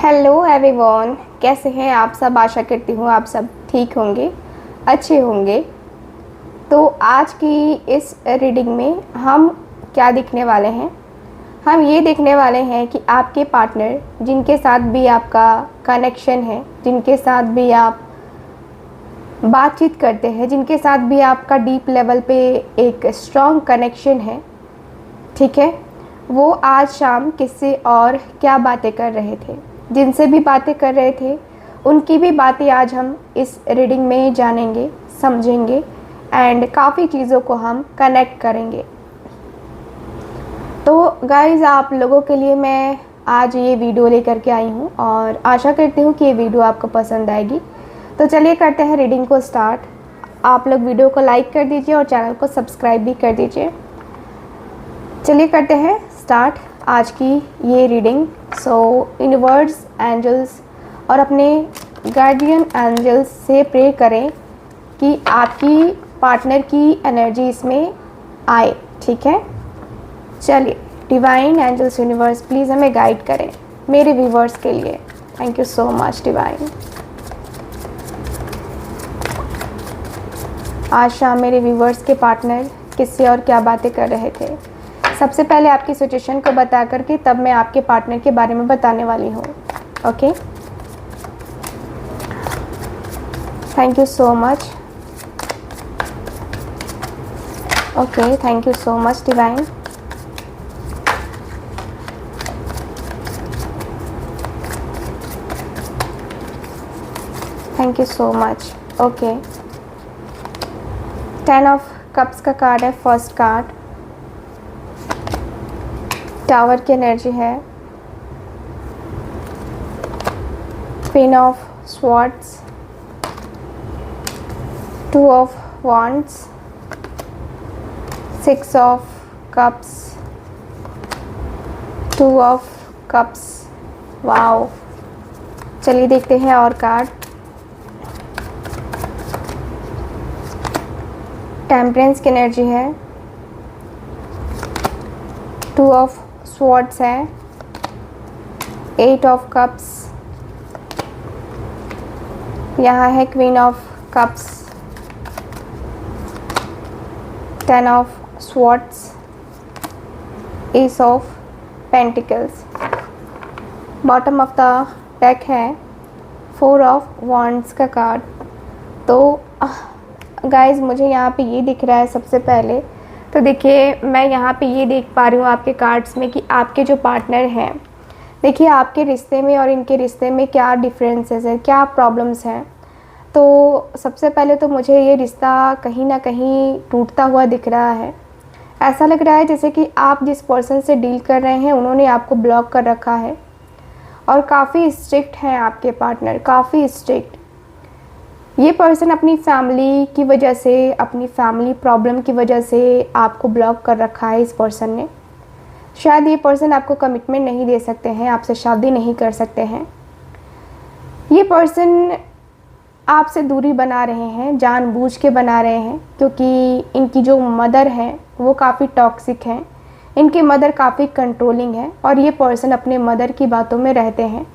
Hello everyone, कैसे हैं आप सब। आशा करती हूँ आप सब ठीक होंगे, अच्छे होंगे। तो आज की इस रीडिंग में हम क्या देखने वाले हैं, हम ये देखने वाले हैं कि आपके पार्टनर जिनके साथ भी आपका कनेक्शन है, जिनके साथ भी आप बातचीत करते हैं, जिनके साथ भी आपका डीप लेवल पे एक स्ट्रॉन्ग कनेक्शन है, ठीक है, वो आज शाम किससे और क्या बातें कर रहे थे, जिनसे भी बातें कर रहे थे उनकी भी बातें आज हम इस रीडिंग में जानेंगे, समझेंगे एंड काफ़ी चीज़ों को हम कनेक्ट करेंगे। तो गाइज़, आप लोगों के लिए मैं आज ये वीडियो लेकर के आई हूँ और आशा करती हूँ कि ये वीडियो आपको पसंद आएगी। तो चलिए करते हैं रीडिंग को स्टार्ट। आप लोग वीडियो को लाइक कर दीजिए और चैनल को सब्सक्राइब भी कर दीजिए। चलिए करते हैं स्टार्ट आज की ये रीडिंग। सो यूनिवर्स, एंजल्स और अपने गार्डियन एंजल्स से प्रे करें कि आपकी पार्टनर की एनर्जी इसमें आए, ठीक है। चलिए, डिवाइन एंजल्स, यूनिवर्स प्लीज़ हमें गाइड करें मेरे व्यूवर्स के लिए। Thank you so much divine. आज शाम मेरे व्यूवर्स के पार्टनर किससे और क्या बातें कर रहे थे। सबसे पहले आपकी सिचुएशन को बता करके तब मैं आपके पार्टनर के बारे में बताने वाली हूँ। Okay, thank you so much. Okay, thank you so much divine. Thank you so much. Okay, 10 of cups का कार्ड है, फर्स्ट कार्ड। टावर की एनर्जी है, queen of swords, 2 of wands, 6 of cups, 2 of cups. Wow, चलिए देखते हैं और card. Temperance की energy है, 2 ऑफ स्वॉर्ड्स है, 8 ऑफ कप्स, यहाँ है queen of cups, 10 of swords, S of pentacles. Bottom of the deck है 4 ऑफ वॉन्ड्स का कार्ड। तो गाइज, मुझे यहाँ पे ये दिख रहा है सबसे पहले तो देखिए, मैं यहाँ पे ये देख पा रही हूँ आपके कार्ड्स में कि आपके जो पार्टनर हैं, देखिए आपके रिश्ते में और इनके रिश्ते में क्या डिफरेंसेस हैं, क्या प्रॉब्लम्स हैं। तो सबसे पहले तो मुझे ये रिश्ता कहीं ना कहीं टूटता हुआ दिख रहा है। ऐसा लग रहा है जैसे कि आप जिस पर्सन से डील कर रहे हैं उन्होंने आपको ब्लॉक कर रखा है और काफ़ी स्ट्रिक्ट हैं आपके पार्टनर, काफ़ी स्ट्रिक्ट। ये पर्सन अपनी फैमिली की वजह से, अपनी फैमिली प्रॉब्लम की वजह से आपको ब्लॉक कर रखा है। इस पर्सन ने, शायद ये पर्सन आपको कमिटमेंट नहीं दे सकते हैं, आपसे शादी नहीं कर सकते हैं। ये पर्सन आपसे दूरी बना रहे हैं, जानबूझ के बना रहे हैं, क्योंकि इनकी जो मदर है वो काफ़ी टॉक्सिक हैं। इनकी मदर काफ़ी कंट्रोलिंग है और ये पर्सन अपने मदर की बातों में रहते हैं।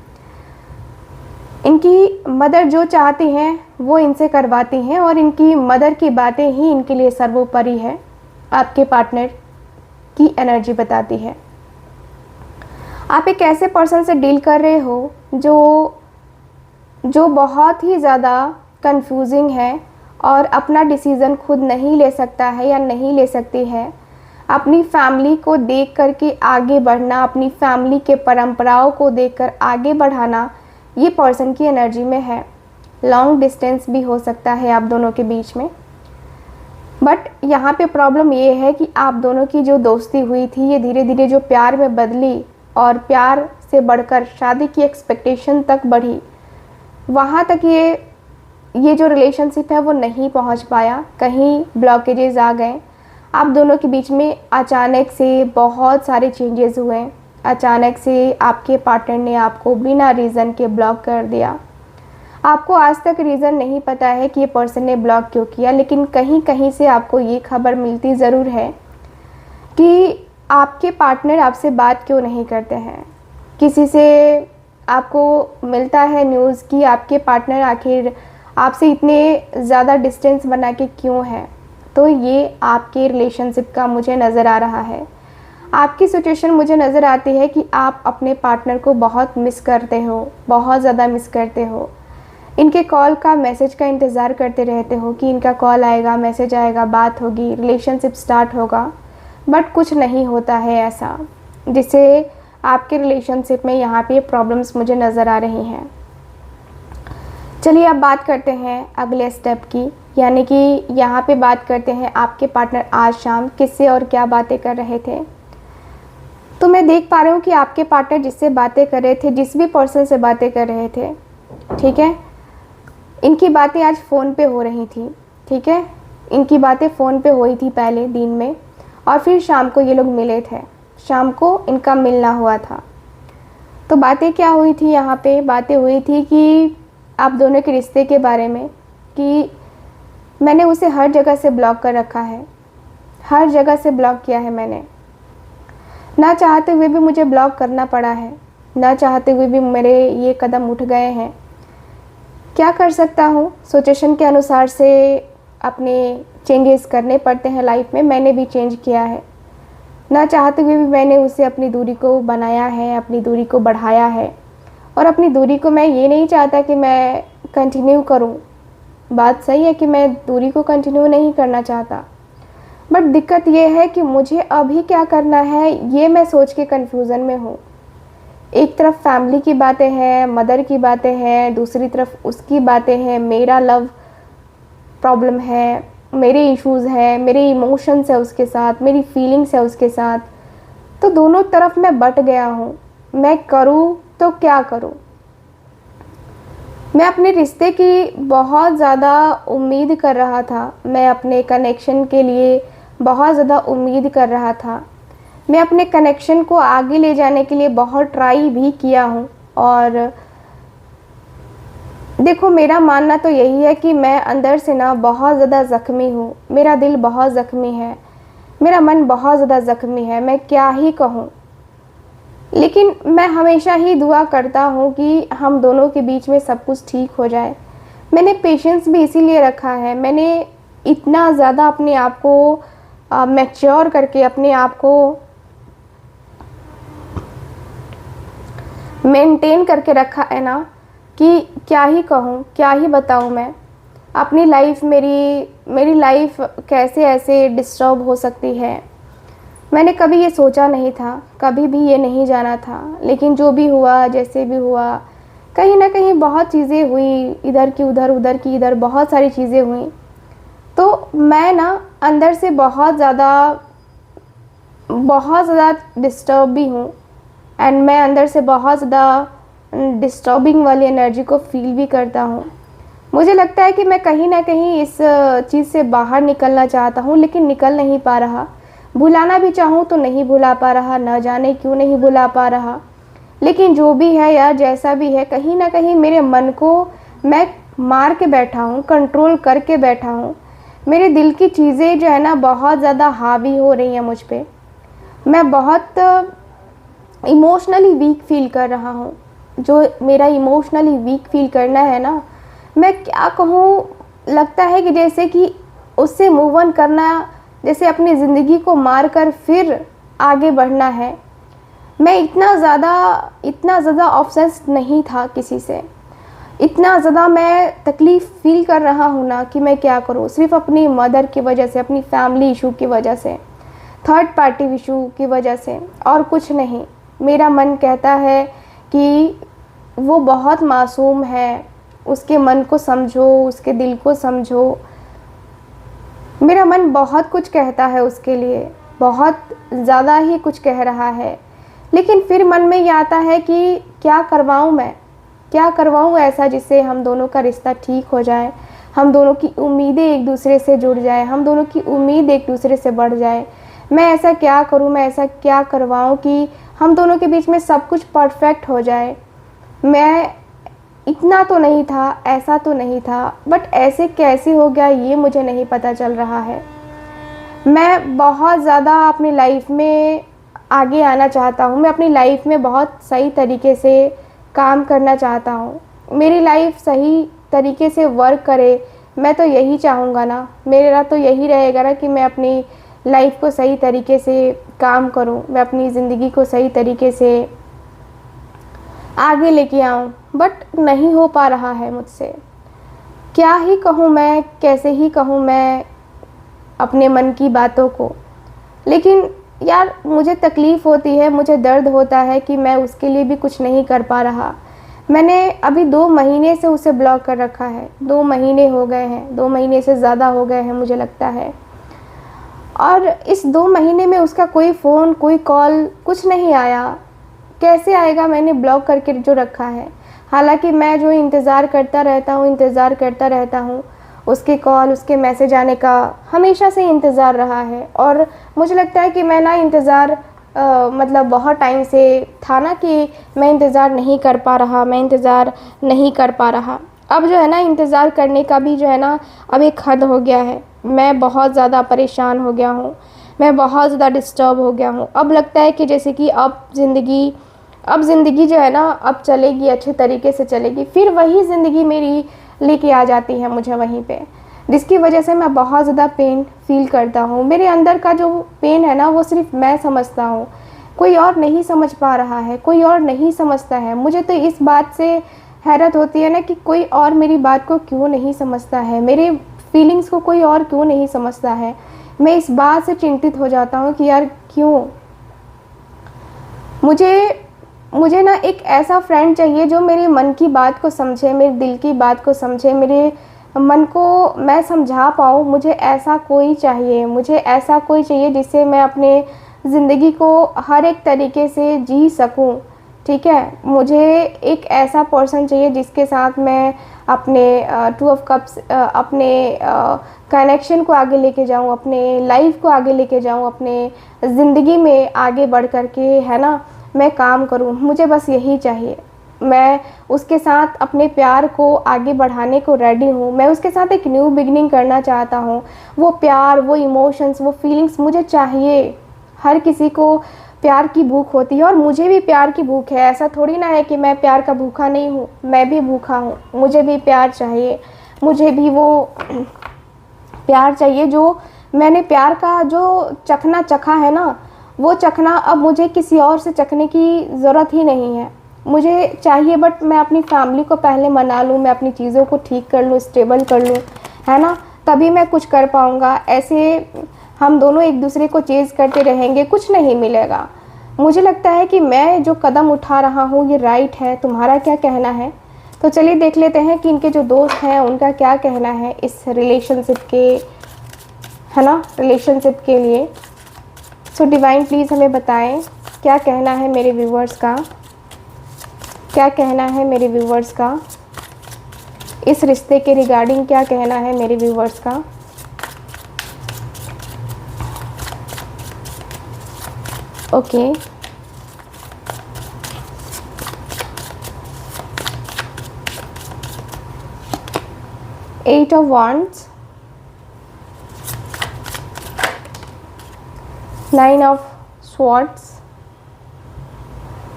इनकी मदर जो चाहती हैं वो इनसे करवाती हैं और इनकी मदर की बातें ही इनके लिए सर्वोपरि है। आपके पार्टनर की एनर्जी बताती है आप एक ऐसे पर्सन से डील कर रहे हो जो बहुत ही ज़्यादा कंफ्यूजिंग है और अपना डिसीज़न खुद नहीं ले सकता है या नहीं ले सकती है। अपनी फैमिली को देख कर के आगे बढ़ना, अपनी फैमिली के परंपराओं को देखकर आगे बढ़ाना, ये पर्सन की एनर्जी में है। लॉन्ग डिस्टेंस भी हो सकता है आप दोनों के बीच में, बट यहाँ पे प्रॉब्लम ये है कि आप दोनों की जो दोस्ती हुई थी ये धीरे धीरे जो प्यार में बदली और प्यार से बढ़कर शादी की एक्सपेक्टेशन तक बढ़ी, वहाँ तक ये जो रिलेशनशिप है वो नहीं पहुँच पाया। कहीं ब्लॉकेजेस आ गए आप दोनों के बीच में। अचानक से बहुत सारे चेंजेस हुए। अचानक से आपके पार्टनर ने आपको बिना रीज़न के ब्लॉक कर दिया। आपको आज तक रीज़न नहीं पता है कि ये पर्सन ने ब्लॉक क्यों किया, लेकिन कहीं कहीं से आपको ये खबर मिलती ज़रूर है कि आपके पार्टनर आपसे बात क्यों नहीं करते हैं, किसी से आपको मिलता है न्यूज़ कि आपके पार्टनर आखिर आपसे इतने ज़्यादा डिस्टेंस बना के क्यों है, तो ये आपके रिलेशनशिप का मुझे नज़र आ रहा है। आपकी सिचुएशन मुझे नज़र आती है कि आप अपने पार्टनर को बहुत मिस करते हो, बहुत ज़्यादा मिस करते हो। इनके कॉल का, मैसेज का इंतज़ार करते रहते हो कि इनका कॉल आएगा, मैसेज आएगा, बात होगी, रिलेशनशिप स्टार्ट होगा, बट कुछ नहीं होता है ऐसा, जिससे आपके रिलेशनशिप में यहाँ पे प्रॉब्लम्स मुझे नज़र आ रही हैं। चलिए अब बात करते हैं अगले स्टेप की, यानी कि यहाँ पे बात करते हैं आपके पार्टनर आज शाम किससे और क्या बातें कर रहे थे। तो मैं देख पा रही हूँ कि आपके पार्टनर जिससे बातें कर रहे थे, जिस भी पर्सन से बातें कर रहे थे, ठीक है, इनकी बातें आज फ़ोन पे हो रही थी, ठीक है, इनकी बातें फ़ोन पे हुई थी पहले दिन में, और फिर शाम को ये लोग मिले थे, शाम को इनका मिलना हुआ था। तो बातें क्या हुई थी यहाँ पे? बातें हुई थी कि आप दोनों के रिश्ते के बारे में, कि मैंने उसे हर जगह से ब्लॉक कर रखा है, हर जगह से ब्लॉक किया है मैंने, ना चाहते हुए भी मुझे ब्लॉक करना पड़ा है, ना चाहते हुए भी मेरे ये कदम उठ गए हैं। क्या कर सकता हूँ, सिचुएशन के अनुसार से अपने चेंजेस करने पड़ते हैं लाइफ में। मैंने भी चेंज किया है, ना चाहते हुए भी मैंने उसे अपनी दूरी को बनाया है, अपनी दूरी को बढ़ाया है, और अपनी दूरी को मैं ये नहीं चाहता कि मैं कंटिन्यू करूँ। बात सही है कि मैं दूरी को कंटिन्यू नहीं करना चाहता, बट दिक्कत ये है कि मुझे अभी क्या करना है ये मैं सोच के कन्फ्यूज़न में हूँ। एक तरफ फैमिली की बातें हैं, मदर की बातें हैं, दूसरी तरफ उसकी बातें हैं, मेरा लव प्रॉब्लम है, मेरे इश्यूज़ हैं, मेरे इमोशंस है उसके साथ, मेरी फीलिंग्स है उसके साथ। तो दोनों तरफ मैं बट गया हूँ, मैं करूँ तो क्या करूँ। मैं अपने रिश्ते की बहुत ज़्यादा उम्मीद कर रहा था, मैं अपने कनेक्शन के लिए बहुत ज़्यादा उम्मीद कर रहा था, मैं अपने कनेक्शन को आगे ले जाने के लिए बहुत ट्राई भी किया हूँ। और देखो, मेरा मानना तो यही है कि मैं अंदर से ना बहुत ज़्यादा ज़ख्मी हूँ, मेरा दिल बहुत ज़ख्मी है, मेरा मन बहुत ज़्यादा ज़ख्मी है, मैं क्या ही कहूँ। लेकिन मैं हमेशा ही दुआ करता हूँ कि हम दोनों के बीच में सब कुछ ठीक हो जाए। मैंने पेशेंस भी इसीलिए रखा है, मैंने इतना ज़्यादा अपने आप को मैच्योर करके, अपने आप को मेंटेन करके रखा है ना, कि क्या ही कहूँ, क्या ही बताऊँ मैं। अपनी लाइफ, मेरी लाइफ कैसे ऐसे डिस्टर्ब हो सकती है, मैंने कभी ये सोचा नहीं था, कभी भी ये नहीं जाना था। लेकिन जो भी हुआ, जैसे भी हुआ, कहीं ना कहीं बहुत चीज़ें हुई, इधर की उधर, उधर की इधर, बहुत सारी चीज़ें हुई। तो मैं ना अंदर से बहुत ज़्यादा डिस्टर्ब भी हूँ, एंड मैं अंदर से बहुत ज़्यादा डिस्टर्बिंग वाली एनर्जी को फील भी करता हूँ। मुझे लगता है कि मैं कहीं ना कहीं इस चीज़ से बाहर निकलना चाहता हूँ, लेकिन निकल नहीं पा रहा। भुलाना भी चाहूँ तो नहीं भुला पा रहा, न जाने क्यों नहीं भुला पा रहा। लेकिन जो भी है यार, जैसा भी है, कहीं ना कहीं मेरे मन को मैं मार के बैठा हूँ, कंट्रोल करके बैठा हूँ। मेरे दिल की चीज़ें जो है ना बहुत ज़्यादा हावी हो रही हैं मुझ पे। मैं बहुत इमोशनली वीक फील कर रहा हूँ। जो मेरा इमोशनली वीक फील करना है ना, मैं क्या कहूँ, लगता है कि जैसे कि उससे मूव ऑन करना, जैसे अपनी ज़िंदगी को मार कर फिर आगे बढ़ना है। मैं इतना ज़्यादा ऑब्सेस्ड नहीं था किसी से, इतना ज़्यादा मैं तकलीफ़ फील कर रहा हूँ ना कि मैं क्या करूँ। सिर्फ अपनी मदर की वजह से, अपनी फैमिली इशू की वजह से, थर्ड पार्टी इशू की वजह से, और कुछ नहीं। मेरा मन कहता है कि वो बहुत मासूम है, उसके मन को समझो, उसके दिल को समझो। मेरा मन बहुत कुछ कहता है उसके लिए, बहुत ज़्यादा ही कुछ कह रहा है। लेकिन फिर मन में ये आता है कि क्या करवाऊँ मैं, क्या करवाऊँ ऐसा जिससे हम दोनों का रिश्ता ठीक हो जाए, हम दोनों की उम्मीदें एक दूसरे से जुड़ जाए, हम दोनों की उम्मीद एक दूसरे से बढ़ जाए। मैं ऐसा क्या करूँ, मैं ऐसा क्या करवाऊँ कि हम दोनों के बीच में सब कुछ परफेक्ट हो जाए। मैं इतना तो नहीं था, ऐसा तो नहीं था, बट ऐसे कैसे हो गया ये मुझे नहीं पता चल रहा है। मैं बहुत ज़्यादा अपनी लाइफ में आगे आना चाहता हूँ, मैं अपनी लाइफ में बहुत सही तरीके से काम करना चाहता हूँ, मेरी लाइफ सही तरीके से वर्क करे। मैं तो यही चाहूँगा ना, मेरा तो यही रहेगा ना कि मैं अपनी लाइफ को सही तरीके से काम करूँ, मैं अपनी ज़िंदगी को सही तरीके से आगे लेके आऊँ, बट नहीं हो पा रहा है मुझसे। क्या ही कहूँ मैं, कैसे ही कहूँ मैं अपने मन की बातों को। लेकिन यार मुझे तकलीफ़ होती है, मुझे दर्द होता है कि मैं उसके लिए भी कुछ नहीं कर पा रहा। मैंने अभी 2 महीने से उसे ब्लॉक कर रखा है, 2 महीने हो गए हैं, 2 महीने से ज़्यादा हो गए हैं मुझे लगता है। और इस 2 महीने में उसका कोई फ़ोन, कोई कॉल, कुछ नहीं आया। कैसे आएगा, मैंने ब्लॉक करके जो रखा है। हालांकि मैं जो इंतज़ार करता रहता हूँ उसके कॉल, उसके मैसेज आने का हमेशा से इंतज़ार रहा है। और मुझे लगता है कि मैं ना इंतज़ार मतलब बहुत टाइम से था ना कि मैं इंतज़ार नहीं कर पा रहा, मैं इंतज़ार नहीं कर पा रहा। अब जो है ना इंतज़ार करने का भी जो है ना अब एक हद हो गया है। मैं बहुत ज़्यादा परेशान हो गया हूँ, मैं बहुत ज़्यादा डिस्टर्ब हो गया हूँ। अब लगता है कि जैसे कि अब ज़िंदगी जो है ना अब चलेगी, अच्छे तरीके से चलेगी, फिर वही ज़िंदगी मेरी लेके आ जाती है मुझे वहीं पे, जिसकी वजह से मैं बहुत ज़्यादा पेन फील करता हूँ। मेरे अंदर का जो पेन है ना वो सिर्फ मैं समझता हूँ, कोई और नहीं समझ पा रहा है, कोई और नहीं समझता है। मुझे तो इस बात से हैरत होती है ना कि कोई और मेरी बात को क्यों नहीं समझता है, मेरे फीलिंग्स को कोई और क्यों नहीं समझता है। मैं इस बात से चिंतित हो जाता हूँ कि यार क्यों। मुझे ना एक ऐसा फ्रेंड चाहिए जो मेरे मन की बात को समझे, मेरे दिल की बात को समझे, मेरे मन को मैं समझा पाऊँ। मुझे ऐसा कोई चाहिए, मुझे ऐसा कोई चाहिए जिससे मैं अपने ज़िंदगी को हर एक तरीके से जी सकूँ। ठीक है, मुझे एक ऐसा पर्सन चाहिए जिसके साथ मैं अपने 2 ऑफ कप्स अपने कनेक्शन को आगे लेके जाऊँ, अपने लाइफ को आगे लेके जाऊँ, अपने ज़िंदगी में आगे बढ़ कर के है ना मैं काम करूँ। मुझे बस यही चाहिए। मैं उसके साथ अपने प्यार को आगे बढ़ाने को रेडी हूँ। मैं उसके साथ एक न्यू बिगिनिंग करना चाहता हूँ। वो प्यार, वो इमोशंस, वो फीलिंग्स मुझे चाहिए। हर किसी को प्यार की भूख होती है और मुझे भी प्यार की भूख है। ऐसा थोड़ी ना है कि मैं प्यार का भूखा नहीं हूँ, मैं भी भूखा हूँ। मुझे भी प्यार चाहिए, मुझे भी वो प्यार चाहिए जो मैंने प्यार का जो चखना चखा है ना, वो चखना अब मुझे किसी और से चखने की ज़रूरत ही नहीं है। मुझे चाहिए बट मैं अपनी फैमिली को पहले मना लूँ, मैं अपनी चीज़ों को ठीक कर लूँ, स्टेबल कर लूँ, है ना, तभी मैं कुछ कर पाऊँगा। ऐसे हम दोनों एक दूसरे को चेज़ करते रहेंगे, कुछ नहीं मिलेगा। मुझे लगता है कि मैं जो कदम उठा रहा हूँ ये राइट है। तुम्हारा क्या कहना है? तो चलिए देख लेते हैं कि इनके जो दोस्त हैं उनका क्या कहना है इस रिलेशनशिप के, है ना, रिलेशनशिप के लिए। सो डिवाइन प्लीज़ हमें बताएं क्या कहना है मेरे व्यूवर्स का, क्या कहना है मेरे व्यूवर्स का इस रिश्ते के रिगार्डिंग, क्या कहना है मेरे व्यूवर्स का। Okay, eight of wands, 9 of swords।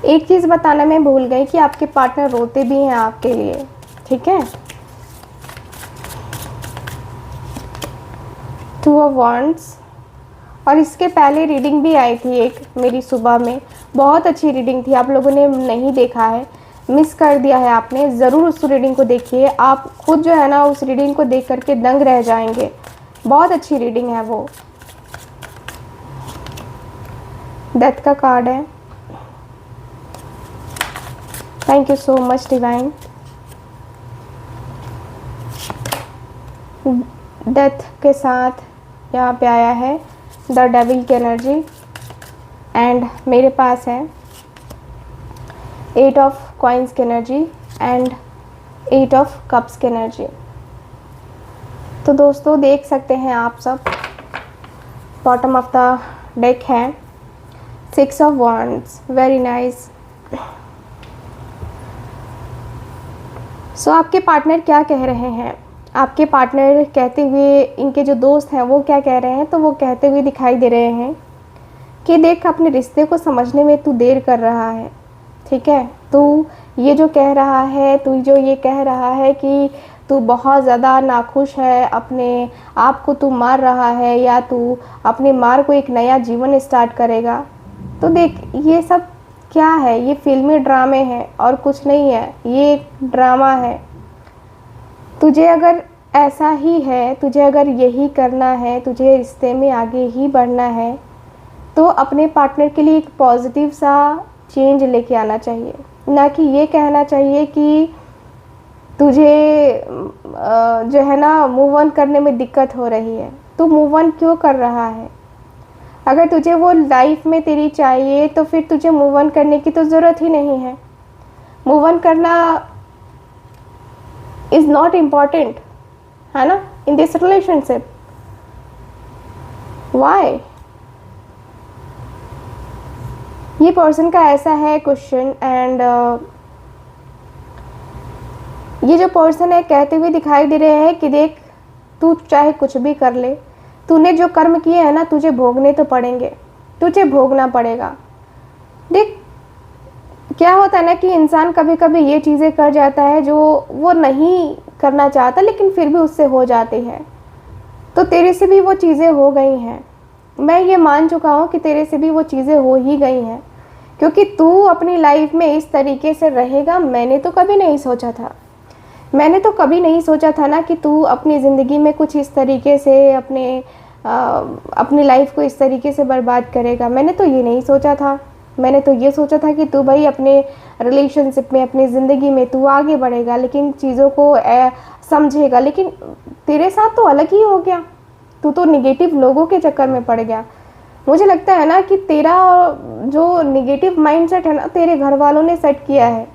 एक चीज़ बताना मैं भूल गई कि आपके पार्टनर रोते भी हैं आपके लिए, ठीक है। 2 ऑफ wands। और इसके पहले रीडिंग भी आई थी एक मेरी सुबह में, बहुत अच्छी रीडिंग थी। आप लोगों ने नहीं देखा है, मिस कर दिया है आपने, ज़रूर उस रीडिंग को देखिए। आप खुद जो है ना उस रीडिंग को देख करके दंग रह जाएंगे, बहुत अच्छी रीडिंग है वो। डेथ का कार्ड है। Thank you so much divine. Death के साथ यहाँ पे आया है द डेविल की एनर्जी, एंड मेरे पास है 8 ऑफ कॉइन्स की एनर्जी एंड 8 ऑफ कप्स की एनर्जी। तो दोस्तों देख सकते हैं आप सब, बॉटम ऑफ द डेक है 6 ऑफ wands, वेरी नाइस। सो आपके पार्टनर क्या कह रहे हैं? आपके पार्टनर कहते हुए, इनके जो दोस्त हैं वो क्या कह रहे हैं? तो वो कहते हुए दिखाई दे रहे हैं कि देख अपने रिश्ते को समझने में तू देर कर रहा है, ठीक है, तू ये जो कह रहा है, तू जो ये कह रहा है कि तू बहुत ज़्यादा नाखुश है, अपने आप को तू मार रहा है या तू अपने मार को एक नया जीवन स्टार्ट करेगा, तो देख ये सब क्या है, ये फिल्मी ड्रामे हैं और कुछ नहीं है, ये एक ड्रामा है। तुझे अगर ऐसा ही है, तुझे अगर यही करना है, तुझे रिश्ते में आगे ही बढ़ना है, तो अपने पार्टनर के लिए एक पॉजिटिव सा चेंज लेके आना चाहिए, ना कि ये कहना चाहिए कि तुझे जो है ना मूव ऑन करने में दिक्कत हो रही है। तू मूव ऑन क्यों कर रहा है? अगर तुझे वो लाइफ में तेरी चाहिए तो फिर तुझे मूव ऑन करने की तो ज़रूरत ही नहीं है। मूव ऑन करना इज़ नॉट इम्पॉर्टेंट, है ना, इन दिस रिलेशनशिप। वाई? ये पर्सन का ऐसा है क्वेश्चन, एंड ये जो पर्सन है कहते हुए दिखाई दे रहे हैं कि देख तू चाहे कुछ भी कर ले, तूने जो कर्म किए हैं ना तुझे भोगने तो पड़ेंगे, तुझे भोगना पड़ेगा। देख क्या होता है ना कि इंसान कभी कभी ये चीज़ें कर जाता है जो वो नहीं करना चाहता, लेकिन फिर भी उससे हो जाती है। तो तेरे से भी वो चीज़ें हो गई हैं, मैं ये मान चुका हूँ कि तेरे से भी वो चीज़ें हो ही गई हैं, क्योंकि तू अपनी लाइफ में इस तरीके से रहेगा मैंने तो कभी नहीं सोचा था। मैंने तो कभी नहीं सोचा था ना कि तू अपनी ज़िंदगी में कुछ इस तरीके से अपनी लाइफ को इस तरीके से बर्बाद करेगा। मैंने तो ये नहीं सोचा था। मैंने तो ये सोचा था कि तू भाई अपने रिलेशनशिप में, अपनी ज़िंदगी में तू आगे बढ़ेगा, लेकिन चीज़ों को समझेगा। लेकिन तेरे साथ तो अलग ही हो गया, तू तो निगेटिव लोगों के चक्कर में पड़ गया। मुझे लगता है ना कि तेरा जो निगेटिव माइंडसेट है ना तेरे घर वालों ने सेट किया है,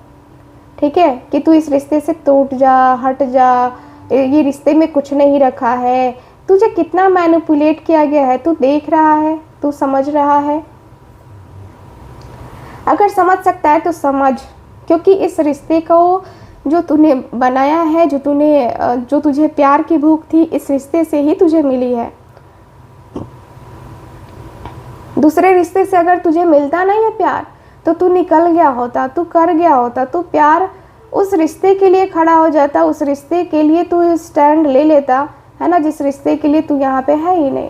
ठीक है, कि तू इस रिश्ते से टूट जा, हट जा, ये रिश्ते में कुछ नहीं रखा है। तुझे कितना मैनिपुलेट किया गया है, तू देख रहा है, तू समझ रहा है। अगर समझ सकता है तो समझ, क्योंकि इस रिश्ते को जो तूने बनाया है, जो तुझे प्यार की भूख थी, इस रिश्ते से ही तुझे मिली है। दूसरे रिश्ते से अगर तुझे मिलता ना ये प्यार, तो तू निकल गया होता, तू कर गया होता, तू प्यार उस रिश्ते के लिए खड़ा हो जाता, उस रिश्ते के लिए तू स्टैंड ले लेता, है ना, जिस रिश्ते के लिए तू यहाँ पे है ही नहीं।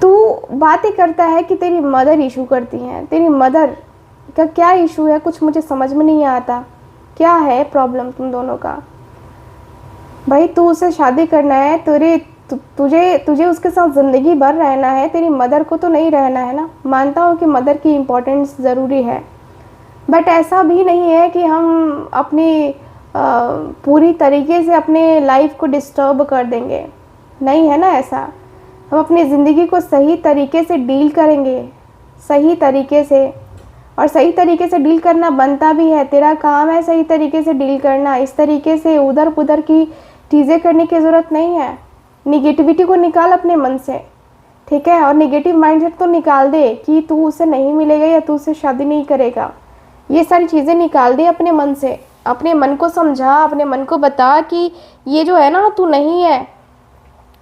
तू बात ही करता है कि तेरी मदर इशू करती हैं। तेरी मदर का क्या इशू है, कुछ मुझे समझ में नहीं आता। क्या है प्रॉब्लम तुम दोनों का? भाई तू उससे शादी करना है, तुझे उसके साथ ज़िंदगी भर रहना है, तेरी मदर को तो नहीं रहना है ना। मानता हूँ कि मदर की इम्पोर्टेंस ज़रूरी है, बट ऐसा भी नहीं है कि हम अपनी पूरी तरीके से अपने लाइफ को डिस्टर्ब कर देंगे, नहीं है ना ऐसा। हम अपनी ज़िंदगी को सही तरीके से डील करेंगे, सही तरीके से, और सही तरीके से डील करना बनता भी है। तेरा काम है सही तरीके से डील करना, इस तरीके से उधर पुधर की चीज़ें करने की ज़रूरत नहीं है। निगेटिविटी को निकाल अपने मन से, ठीक है, और निगेटिव माइंडसेट तो निकाल दे कि तू उससे नहीं मिलेगा या तू उससे शादी नहीं करेगा। ये सारी चीज़ें निकाल दे अपने मन से। अपने मन को समझा, अपने मन को बता कि ये जो है ना तू नहीं है,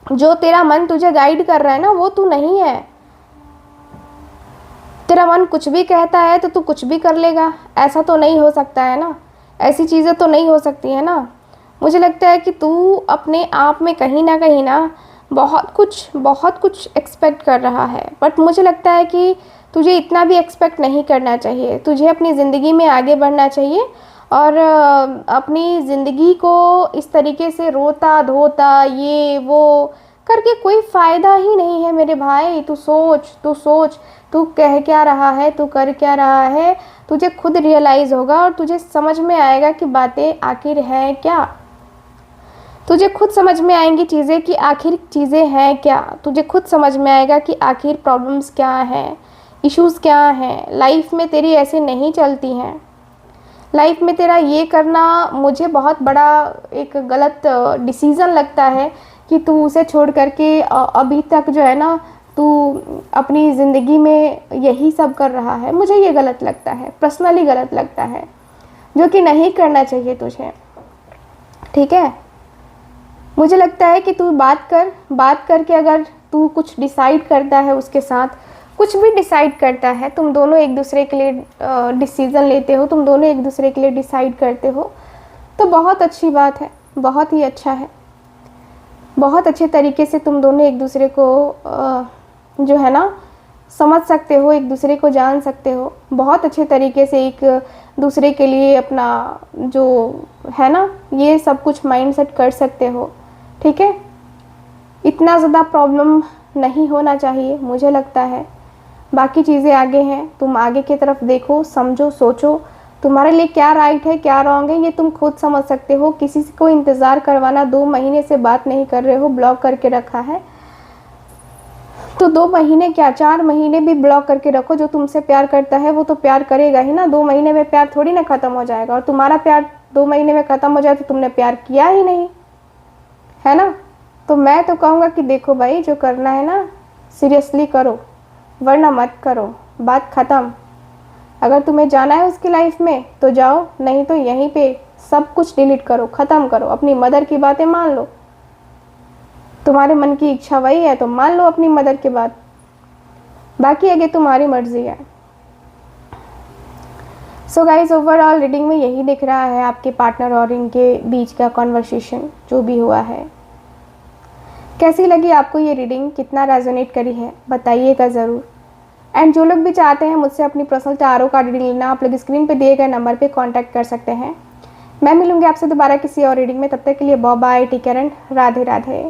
जो तेरा मन तुझे गाइड कर रहा है ना वो तू नहीं है। तेरा मन कुछ भी कहता है तो तू कुछ भी कर लेगा, ऐसा तो नहीं हो सकता है ना, ऐसी चीज़ें तो नहीं हो सकती है ना। मुझे लगता है कि तू अपने आप में कहीं ना बहुत कुछ एक्सपेक्ट कर रहा है, बट मुझे लगता है कि तुझे इतना भी एक्सपेक्ट नहीं करना चाहिए। तुझे अपनी ज़िंदगी में आगे बढ़ना चाहिए, और अपनी ज़िंदगी को इस तरीके से रोता धोता ये वो करके कोई फ़ायदा ही नहीं है मेरे भाई। तू सोच तू कह क्या रहा है, तू कर क्या रहा है। तुझे खुद रियलाइज़ होगा और तुझे समझ में आएगा कि बातें आखिर हैं क्या। तुझे खुद समझ में आएंगी चीज़ें कि आखिर चीज़ें हैं क्या। तुझे खुद समझ में आएगा कि आखिर प्रॉब्लम्स क्या हैं, इश्यूज़ क्या हैं। लाइफ में तेरी ऐसे नहीं चलती हैं। लाइफ में तेरा ये करना मुझे बहुत बड़ा एक गलत डिसीज़न लगता है कि तू उसे छोड़ करके अभी तक जो है ना तू अपनी ज़िंदगी में यही सब कर रहा है। मुझे ये गलत लगता है, पर्सनली गलत लगता है, जो कि नहीं करना चाहिए तुझे, ठीक है। मुझे लगता है कि तू बात करके अगर तू कुछ डिसाइड करता है उसके साथ, कुछ भी डिसाइड करता है, तुम दोनों एक दूसरे के लिए डिसीज़न लेते हो, तुम दोनों एक दूसरे के लिए डिसाइड करते हो, तो बहुत अच्छी बात है, बहुत ही अच्छा है। बहुत अच्छे तरीके से तुम दोनों एक दूसरे को जो है ना समझ सकते हो, एक दूसरे को जान सकते हो, बहुत अच्छे तरीके से एक दूसरे के लिए अपना जो है ना ये सब कुछ माइंड सेट कर सकते हो। ठीक है, इतना ज़्यादा प्रॉब्लम नहीं होना चाहिए मुझे लगता है। बाकी चीज़ें आगे हैं, तुम आगे की तरफ देखो, समझो, सोचो तुम्हारे लिए क्या राइट है क्या रॉन्ग है ये तुम खुद समझ सकते हो। किसी को इंतज़ार करवाना, 2 महीने से बात नहीं कर रहे हो, ब्लॉक करके रखा है, तो 2 महीने क्या 4 महीने भी ब्लॉक करके रखो। जो तुमसे प्यार करता है वो तो प्यार करेगा ही ना, 2 महीने में प्यार थोड़ी ना ख़त्म हो जाएगा। और तुम्हारा प्यार 2 महीने में ख़त्म हो जाए तो तुमने प्यार किया ही नहीं, है ना। तो मैं तो कहूँगा कि देखो भाई, जो करना है ना सीरियसली करो, वरना मत करो, बात ख़त्म। अगर तुम्हें जाना है उसकी लाइफ में तो जाओ, नहीं तो यहीं पे सब कुछ डिलीट करो, ख़त्म करो। अपनी मदर की बातें मान लो, तुम्हारे मन की इच्छा वही है तो मान लो अपनी मदर की बात, बाकी आगे तुम्हारी मर्जी है। सो गाइज, ओवरऑल रीडिंग में यही दिख रहा है, आपके पार्टनर और इनके बीच का कॉन्वर्सेशन जो भी हुआ है। कैसी लगी आपको ये रीडिंग, कितना रेजोनेट करी है बताइएगा ज़रूर। एंड जो लोग भी चाहते हैं मुझसे अपनी पर्सनल टारो कार्ड रीडिंग लेना, आप लोग स्क्रीन पे दिए गए नंबर पे कांटेक्ट कर सकते हैं। मैं मिलूंगी आपसे दोबारा किसी और रीडिंग में, तब तक के लिए bye bye, take care and Radhe Radhe.